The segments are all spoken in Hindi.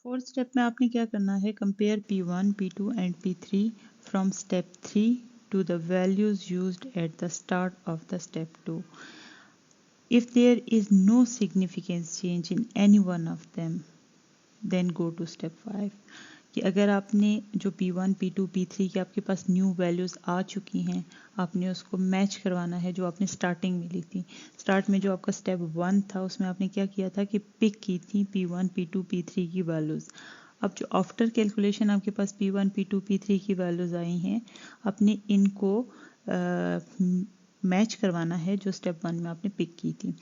फोर्थ स्टेप में आपने क्या करना है, compare P1, P2 and P3 from step 3 to the values used at the start of the step 2. If there is no significant change in any one of them, then go to step 5. कि अगर आपने जो P1, P2, P3 की आपके पास न्यू वैल्यूज़ आ चुकी हैं, आपने उसको मैच करवाना है जो आपने स्टार्टिंग में ली थी। स्टार्ट में जो आपका स्टेप 1 था उसमें आपने क्या किया था कि पिक की थी P1, P2, P3 की वैल्यूज़। अब जो आफ्टर कैलकुलेशन आपके पास P1, P2, P3 की वैल्यूज़ आई हैं, आपने इनको मैच करवाना है जो स्टेप 1 में आपने पिक की थी।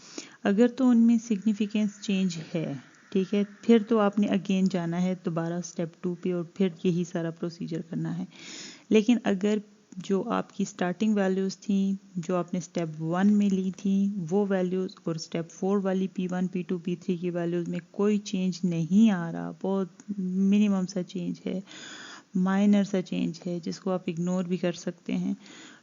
अगर तो उनमें सिग्निफिकेंस चेंज है, ठीक है, फिर तो आपने अगेन जाना है दोबारा स्टेप 2 पे और फिर यही सारा प्रोसीजर करना है। लेकिन अगर जो आपकी स्टार्टिंग वैल्यूज़ थी जो आपने स्टेप 1 में ली थी वो वैल्यूज़ और स्टेप 4 वाली P1, P2, P3 की वैल्यूज़ में कोई चेंज नहीं आ रहा, बहुत मिनिमम सा चेंज है, माइनर सा चेंज है जिसको आप इग्नोर भी कर सकते हैं,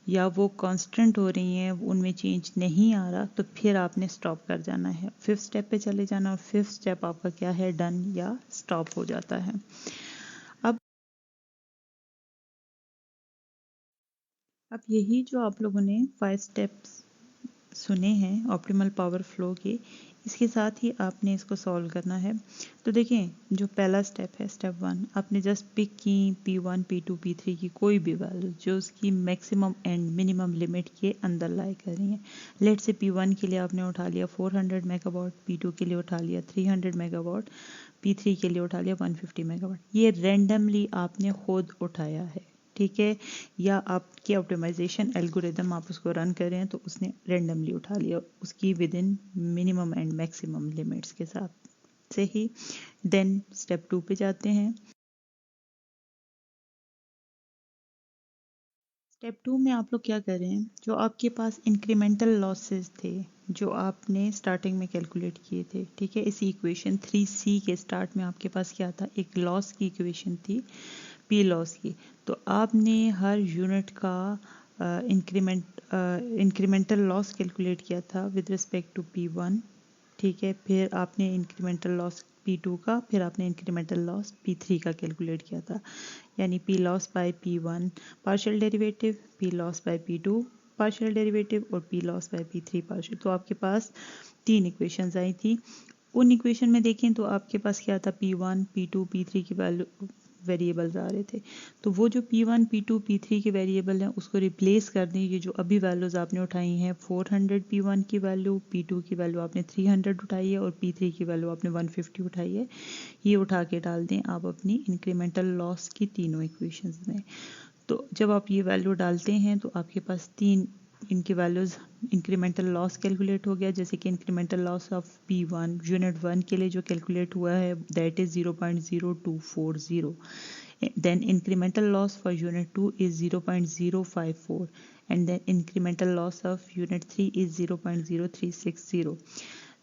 या वो कांस्टेंट हो रही हैं, उनमें चेंज नहीं आ रहा, तो फिर आपने स्टॉप कर जाना है, फिफ्थ स्टेप पे चले जाना और फिफ्थ स्टेप आपका क्या है, डन या स्टॉप हो जाता है। अब यही जो आप लोगों ने 5 स्टेप्स सुने हैं ऑप्टिमल पावर फ्लो के, इसके साथ ही आपने इसको सॉल्व करना है। तो देखें जो पहला स्टेप है स्टेप 1, आपने जस्ट पिक की P1, P2, P3 की कोई भी वैल्यू जो उसकी मैक्सिमम एंड मिनिमम लिमिट के अंदर लाई कर रही हैं। लेट से P1 के लिए आपने उठा लिया 400 मेगावाट, P2 के लिए उठा लिया 300 मेगावाट, P3 के लिए उठा लिया 150 मेगावाट। ये रैंडमली आपने खुद उठाया है, ठीक है, या आपके ऑप्टिमाइजेशन एल्गोरिदम आप उसको रन कर रहे हैं तो उसने रैंडमली उठा लिया उसकी with in minimum and maximum limits के साथ से ही। देन स्टेप 2 पे जाते हैं। स्टेप 2 में आप लोग क्या कर रहे हैं, जो आपके पास इंक्रीमेंटल लॉसेस थे जो आपने स्टार्टिंग में कैलकुलेट किए थे, ठीक है, इसी इक्वेशन 3C के स्टार्ट में आपके पास क्या था, एक लॉस की इक्वेशन थी P लॉस की। तो आपने हर यूनिट का इंक्रीमेंटल लॉस कैलकुलेट किया था विद रिस्पेक्ट टू P1, ठीक है, फिर आपने इंक्रीमेंटल लॉस P2 का, फिर आपने इंक्रीमेंटल लॉस P3 का कैलकुलेट किया था, यानी P loss by P1 partial derivative, P loss by P2 partial derivative और P loss by P3 partial. तो आपके पास 3 इक्वेशंस आई थी। उन इक्वेशन में देखें तो आपके पास क्या था, P1, P2, P3 की वैल्यू वेरिएबल्स आ रहे थे। तो वो जो P1, P2, P3 के वेरिएबल हैं उसको रिप्लेस कर दें, ये जो अभी वैल्यूज़ आपने उठाई हैं 400 P1 की वैल्यू, P2 की वैल्यू आपने 300 उठाई है और P3 की वैल्यू आपने 150 उठाई है, ये उठा के डाल दें आप अपनी इंक्रीमेंटल लॉस की तीनों इक्वेशंस में। तो जब आप ये वैल्यू डालते हैं तो आपके पास तीन इनकी वैल्यूज़, इंक्रीमेंटल लॉस कैलकुलेट हो गया, जैसे कि incremental loss of P1 unit 1 के लिए जो कैलकुलेट हुआ है that is 0.0240, then incremental loss for unit 2 is 0.054 and then incremental loss of unit 3 is 0.0360.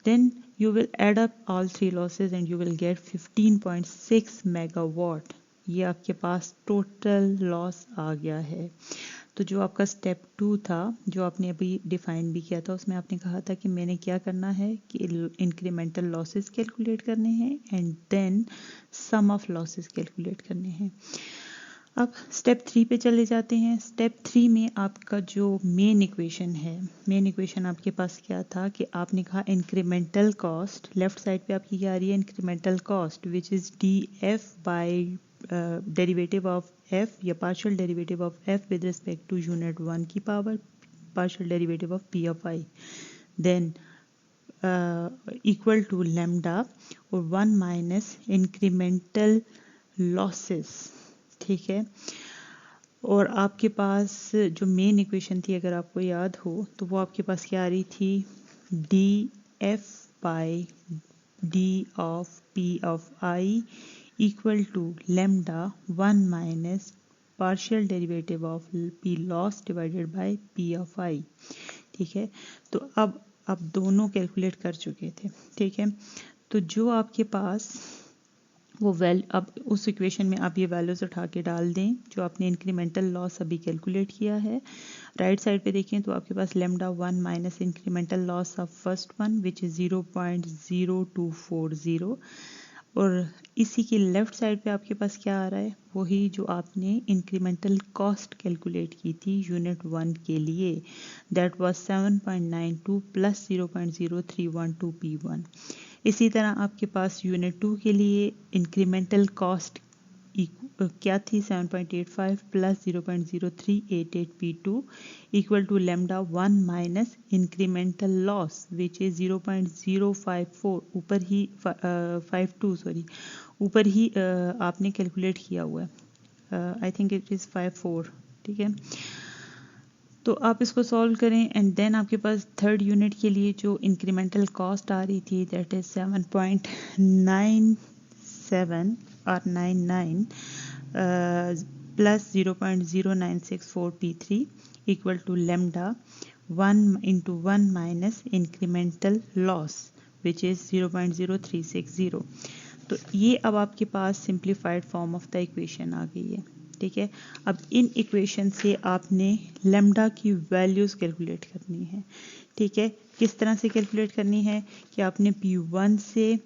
Then you will add up all three losses and you will get 15.6 megawatt। ये आपके पास टोटल लॉस आ गया है। तो जो आपका स्टेप 2 था जो आपने अभी डिफाइन भी किया था उसमें आपने कहा था कि मैंने क्या करना है कि इंक्रीमेंटल लॉसेस कैलकुलेट करने हैं and then sum of losses calculate करने हैं। अब स्टेप 3 पे चले जाते हैं। स्टेप 3 में आपका जो मेन इक्वेशन है, मेन इक्वेशन आपके पास क्या था कि आपने कहा इंक्रीमेंटल कॉस्ट, लेफ्ट साइड पे आपकी क्या आ रही है, incremental cost which is DF by derivative of F या partial derivative of F with respect to unit 1 की power partial derivative of P of I, then equal to lambda और 1 माइनस इंक्रीमेंटल लॉसेस, ठीक है। और आपके पास जो मेन इक्वेशन थी अगर आपको याद हो तो वो आपके पास क्या आ रही थी, DF by D of P of I equal to lambda 1 minus partial derivative of P loss divided by P of I, ठीक है। तो अब आप दोनों कैलकुलेट कर चुके थे, ठीक है। तो जो आपके पास वो अब उस इक्वेशन में आप ये वैल्यूज उठा के डाल दें जो आपने इंक्रीमेंटल लॉस अभी कैलकुलेट किया है। राइट साइड पे देखें तो आपके पास lambda 1 minus incremental loss of first one which is 0.0240 और इसी के लेफ्ट साइड पे आपके पास क्या आ रहा है, वही जो आपने इंक्रीमेंटल कॉस्ट कैलकुलेट की थी यूनिट 1 के लिए, दैट वाज 7.92 प्लस 0.0312 P1। इसी तरह आपके पास यूनिट 2 के लिए इंक्रीमेंटल कॉस्ट क्या थी, 7.85 plus 0.0388 P2 equal to lambda 1 minus incremental loss which is 0.054, ऊपर ही 52 सॉरी, ऊपर ही आपने कैलकुलेट किया हुआ है, आई थिंक इट इज़ 54, ठीक है। तो आप इसको सॉल्व करें एंड देन आपके पास थर्ड यूनिट के लिए जो इंक्रीमेंटल कॉस्ट आ रही थी दैट इज 7.97 और 99 plus 0.0964 P3 equal to lambda 1 into 1 minus incremental loss which is 0.0360। तो ये अब आपके पास simplified form of the equation आ गई है, ठीक है। अब इन इक्वेशन से आपने लेमडा की वैल्यूज़ कैलकुलेट करनी है, ठीक है। किस तरह से कैलकुलेट करनी है कि आपने P1 से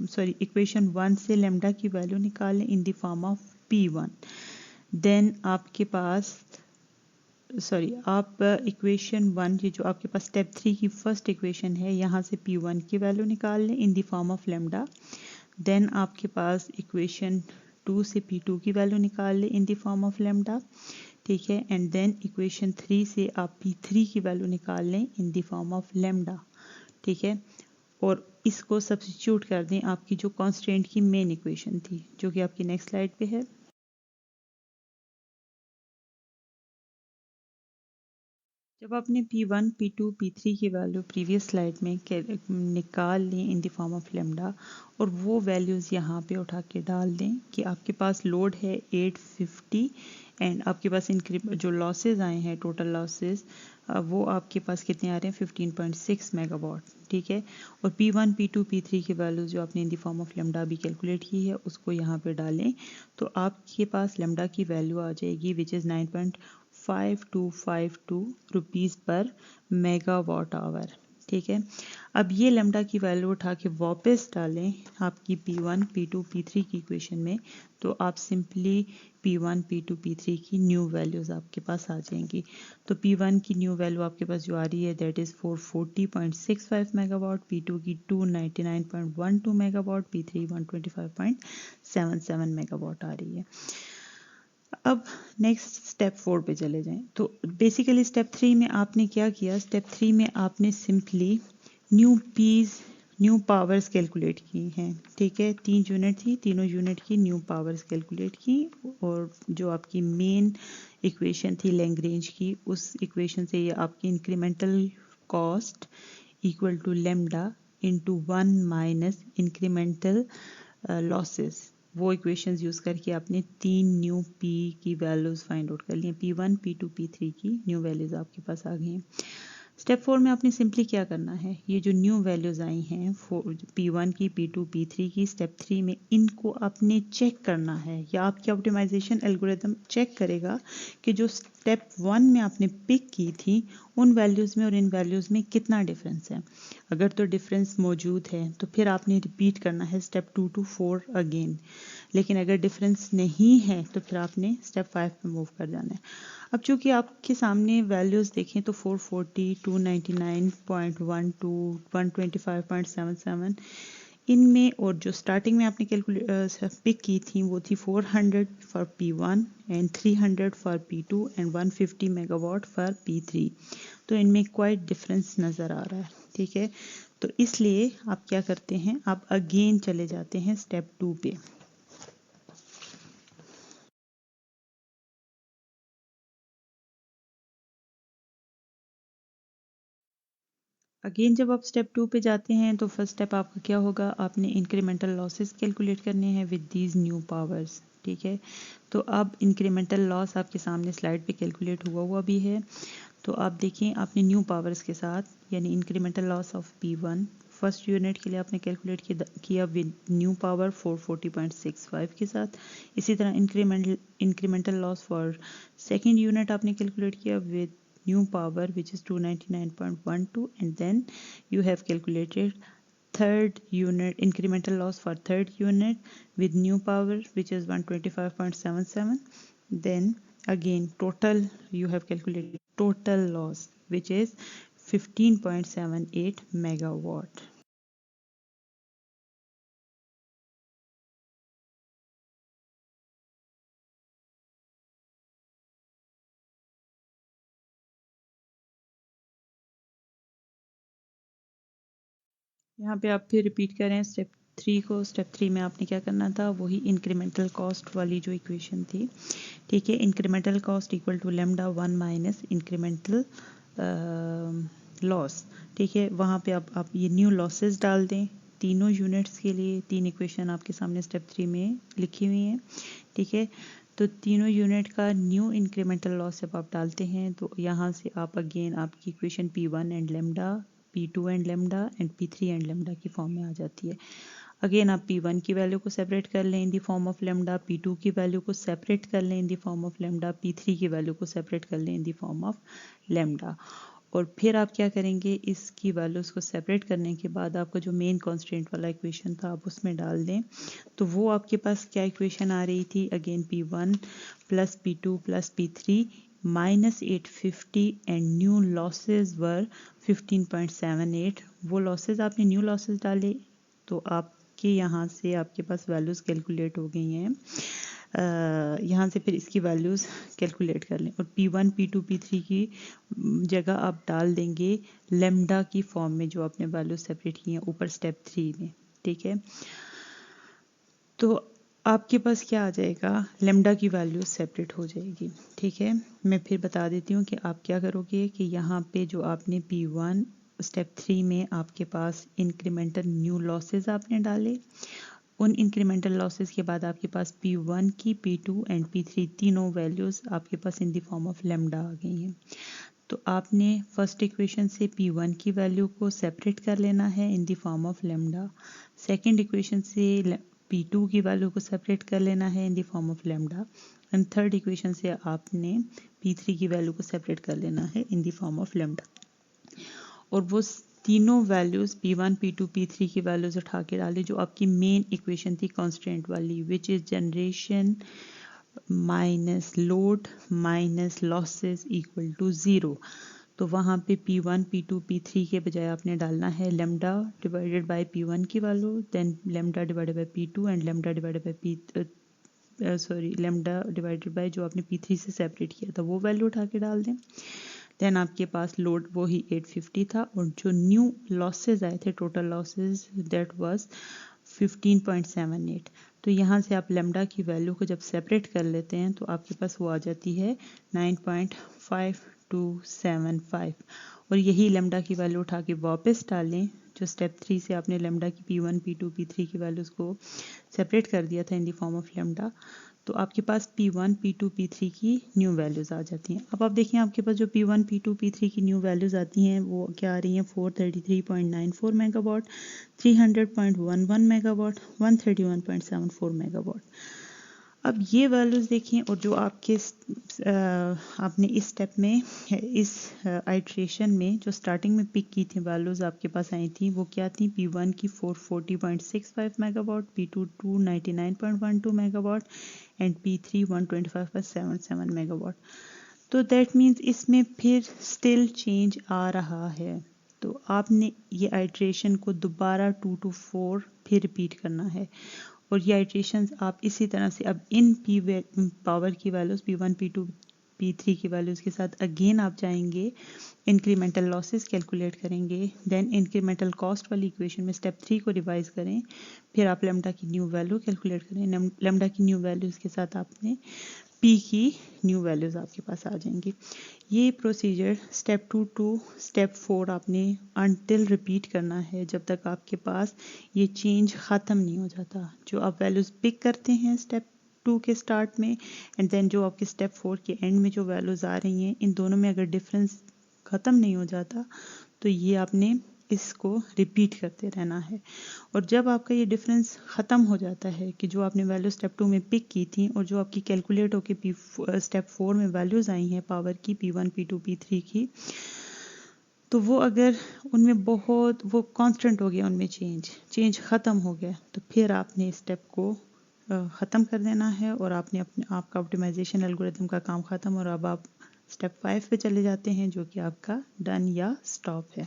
सॉरी इक्वेशन 1 से लेमडा की वैल्यू निकालें in the form of P1, then आपके पास सॉरी आप इक्वेशन 1 ये जो आपके पास स्टेप 3 की फर्स्ट इक्वेशन है यहाँ से P1 की वैल्यू निकाल लें in the form of lambda, then आपके पास इक्वेशन 2 से P2 की वैल्यू निकाल लें in the form of lambda, ठीक है। एंड देन इक्वेशन 3 से आप P3 की वैल्यू निकाल लें in the form of lambda, ठीक है। और इसको सब्स्टिट्यूट कर दें आपकी जो कॉन्स्टेंट की मेन इक्वेशन थी जो कि आपकी नेक्स्ट स्लाइड पे है। जब आपने P1, P2, P3 की वैल्यू प्रीवियस स्लाइड में निकाल ली in the form of lambda और वो वैल्यूज़ यहाँ पे उठा के डाल दें कि आपके पास लोड है 850 एंड आपके पास जो लॉसेज आए हैं टोटल लॉसेज वो आपके पास कितने आ रहे हैं 15.6 मेगावाट, ठीक है। और P1, P2, P3 की वैल्यूज जो आपने इन द फॉर्म ऑफ लेमडा भी कैलकुलेट की है उसको यहाँ पे डालें तो आपके पास लेमडा की वैल्यू आ जाएगी विच इज़ 9.5252 रुपीज़ पर मेगावाट आवर, ठीक है। अब ये लेमडा की वैल्यू उठा के वापस डालें आपकी P1, P2, P3 की इक्वेशन में तो आप सिंपली P1, P2, P3 की न्यू वैल्यूज आपके पास आ जाएंगी। तो P1 की न्यू वैल्यू आपके पास जो आ रही है दैट इज़ 440.65 मेगावाट, P2 की 299.12 मेगावाट, P3 125.77 मेगावाट आ रही है। अब नेक्स्ट स्टेप 4 पे चले जाएं तो बेसिकली स्टेप 3 में आपने क्या किया, स्टेप 3 में आपने सिंपली न्यू पावर्स कैलकुलेट की हैं, ठीक है। 3 यूनिट थी, तीनों यूनिट की न्यू पावर्स कैलकुलेट की और जो आपकी मेन इक्वेशन थी लैग्रेंज की उस इक्वेशन से ये आपकी incremental cost equal to lambda into 1 minus incremental losses, वो इक्वेशंस यूज़ करके आपने 3 न्यू पी की वैल्यूज़ फाइंड आउट कर ली हैं। P1, P2, P3 की न्यू वैल्यूज़ आपके पास आ गई हैं। स्टेप 4 में आपने सिंपली क्या करना है, ये जो न्यू वैल्यूज़ आई हैं P1 की, P2, P3 की, स्टेप 3 में इनको आपने चेक करना है या आपकी ऑप्टिमाइजेशन एल्गोरिथम चेक करेगा कि जो स्टेप 1 में आपने पिक की थी उन वैल्यूज़ में और इन वैल्यूज़ में कितना डिफरेंस है। अगर तो डिफरेंस मौजूद है तो फिर आपने रिपीट करना है स्टेप 2 to 4 अगेन, लेकिन अगर डिफरेंस नहीं है तो फिर आपने स्टेप 5 पे मूव कर जाना है। अब चूंकि आपके सामने वैल्यूज़ देखें तो 440, 299.12, 125.77 इनमें और जो स्टार्टिंग में आपने पिक की थी वो थी 400 for P1 and 300 for P2 and 150 megawatt for P3। तो इनमें क्वाइट डिफरेंस नज़र आ रहा है, ठीक है। तो इसलिए आप क्या करते हैं, आप अगेन चले जाते हैं स्टेप 2 पे। अगेन जब आप स्टेप 2 पे जाते हैं तो फर्स्ट स्टेप आपका क्या होगा, आपने इंक्रीमेंटल लॉसेस कैलकुलेट करने हैं विद दीज न्यू पावर्स, ठीक है। तो अब इंक्रीमेंटल लॉस आपके सामने स्लाइड पे कैलकुलेट हुआ भी है। तो आप देखें आपने न्यू पावर्स के साथ यानी incremental loss of P1 first unit के लिए आपने कैलकुलेट किया विद न्यू पावर 440.65 के साथ। इसी तरह incremental loss for second unit आपने कैलकुलेट किया with new power which is 299.12 and then you have calculated third unit, incremental loss for third unit with new power which is 125.77. Then again total, you have calculated total loss which is 15.78 megawatt. यहाँ पे आप फिर रिपीट करें स्टेप 3 को। स्टेप 3 में आपने क्या करना था, वही इंक्रीमेंटल कॉस्ट वाली जो इक्वेशन थी, ठीक है। Incremental cost equal to lambda 1 minus incremental loss, ठीक है। वहाँ पे आप ये न्यू लॉसेस डाल दें तीनों यूनिट्स के लिए। तीन इक्वेशन आपके सामने स्टेप 3 में लिखी हुई हैं, ठीक है। तो तीनों यूनिट का न्यू इंक्रीमेंटल लॉस जब आप डालते हैं तो यहाँ से आप अगेन आपकी equation P1 and lambda, P2 and lambda and P3 and lambda की फॉर्म में आ जाती है। अगेन आप P1 की वैल्यू को सेपरेट कर लें in the form of lambda, P2 की वैल्यू को सेपरेट कर लें in the form of lambda, P3 की वैल्यू को सेपरेट कर लें in the form of lambda. और फिर आप क्या करेंगे, इसकी वैल्यूज को सेपरेट करने के बाद आपका जो मेन कॉन्स्टेंट वाला इक्वेशन था आप उसमें डाल दें। तो वो आपके पास क्या इक्वेशन आ रही थी, again P1 plus P2 plus P3 minus 850 and new losses were 15.78। वो लॉसेज आपने न्यू लॉसेज डाले तो आपके यहाँ से आपके पास वैल्यूज कैलकुलेट हो गई हैं। यहाँ से फिर इसकी वैल्यूज़ कैलकुलेट कर लें और P1 P2 P3 की जगह आप डाल देंगे लेमडा की फॉर्म में जो आपने वैल्यूज सेपरेट की हैं ऊपर स्टेप 3 में, ठीक है। तो आपके पास क्या आ जाएगा, लेमडा की वैल्यू सेपरेट हो जाएगी, ठीक है। मैं फिर बता देती हूँ कि आप क्या करोगे कि यहाँ पे जो आपने P1 स्टेप 3 में आपके पास इंक्रीमेंटल न्यू लॉसेज आपने डाले, उन इंक्रीमेंटल लॉसेस के बाद आपके पास P1 की, P2 एंड P3 तीनों वैल्यूज आपके पास in the form of lambda आ गई हैं। तो आपने फर्स्ट इक्वेशन से P1 की वैल्यू को सेपरेट कर लेना है इन the form of lambda, second equation से P2 की वैल्यू को सेपरेट कर लेना है इन the form of lambda, and third equation से आपने P3 की वैल्यू को सेपरेट कर लेना है इन द फॉर्म ऑफ लेमडा। और वो तीनों वैल्यूज P1 P2 P3 की वैल्यूज उठा के डाली जो आपकी मेन इक्वेशन थी कांस्टेंट वाली, which is generation minus load minus losses equal to 0। तो वहाँ पे P1 P2 P3 के बजाय आपने डालना है लेमडा डिवाइडेड बाय P1 की value, then lambda divided by P2 and lambda divided by lambda divided by जो आपने P3 से सेपरेट किया था वो वैल्यू उठा के डाल दें। देन आपके पास लोड वही 850 था और जो न्यू लॉसेज आए थे टोटल लॉसेज दैट वाज 15.78। तो यहाँ से आप लेमडा की वैल्यू को जब सेपरेट कर लेते हैं तो आपके पास वो आ जाती है 9.5275 और यही लेमडा की वैल्यू उठा के वापस डालें जो स्टेप 3 से आपने लेमडा की P1 P2 P3 की वैल्यूज को सेपरेट कर दिया था इन द फॉर्म ऑफ लेमडा। तो आपके पास P1 P2 P3 की न्यू वैल्यूज आ जाती हैं। अब आप देखिए आपके पास जो P1 P2 P3 की न्यू वैल्यूज आती हैं वो क्या आ रही हैं, 433.94 मेगावाट, 300.11 मेगावाट, 131.74 मेगावाट। अब ये वैल्यूज देखिए और जो आपके आपने इस स्टेप में इस आइट्रेशन में जो स्टार्टिंग में पिक की थी वैल्यूज आपके पास आई थी वो क्या थी, P1 की 440.65 megawatt, P2 299.12 megawatt and P3 125.77 megawatt. तो दैट मीन्स इसमें फिर स्टिल चेंज आ रहा है। तो आपने ये आइट्रेशन को दोबारा 2 to 4 फिर रिपीट करना है और ये आइट्रेशन आप इसी तरह से अब इन पावर की वैल्यूज P1 P2 P3 की वैल्यूज के साथ अगेन आप जाएंगे इंक्रीमेंटल लॉसेस कैलकुलेट करेंगे, देन इंक्रीमेंटल कॉस्ट वाली इक्वेशन में स्टेप 3 को रिवाइज करें, फिर आप लेमडा की न्यू वैल्यू कैलकुलेट करें, लेमडा की न्यू वैल्यूज के साथ आपने P की न्यू वैल्यूज आपके पास आ जाएंगी। ये प्रोसीजर स्टेप 2 टू स्टेप 4 आपने अनटिल रिपीट करना है जब तक आपके पास ये चेंज ख़त्म नहीं हो जाता। जो आप वैल्यूज पिक करते हैं स्टेप 2 के स्टार्ट में एंड देन जो आपके स्टेप 4 के एंड में जो वैल्यूज आ रही हैं इन दोनों में अगर डिफरेंस ख़त्म नहीं हो जाता तो ये आपने इसको रिपीट करते रहना है। और जब आपका ये डिफरेंस ख़त्म हो जाता है कि जो आपने वैल्यू स्टेप 2 में पिक की थी और जो आपकी कैलकुलेट होकर स्टेप 4 में वैल्यूज़ आई हैं पावर की P1 P2 P3 की, तो वो अगर उनमें बहुत वो कांस्टेंट हो गया, उनमें चेंज ख़त्म हो गया, तो फिर आपने इस स्टेप को ख़त्म कर देना है और आपने आपका ऑप्टिमाइजेशन एल्गोरिथम का काम ख़त्म, और अब आप स्टेप 5 पे चले जाते हैं जो कि आपका डन या स्टॉप है।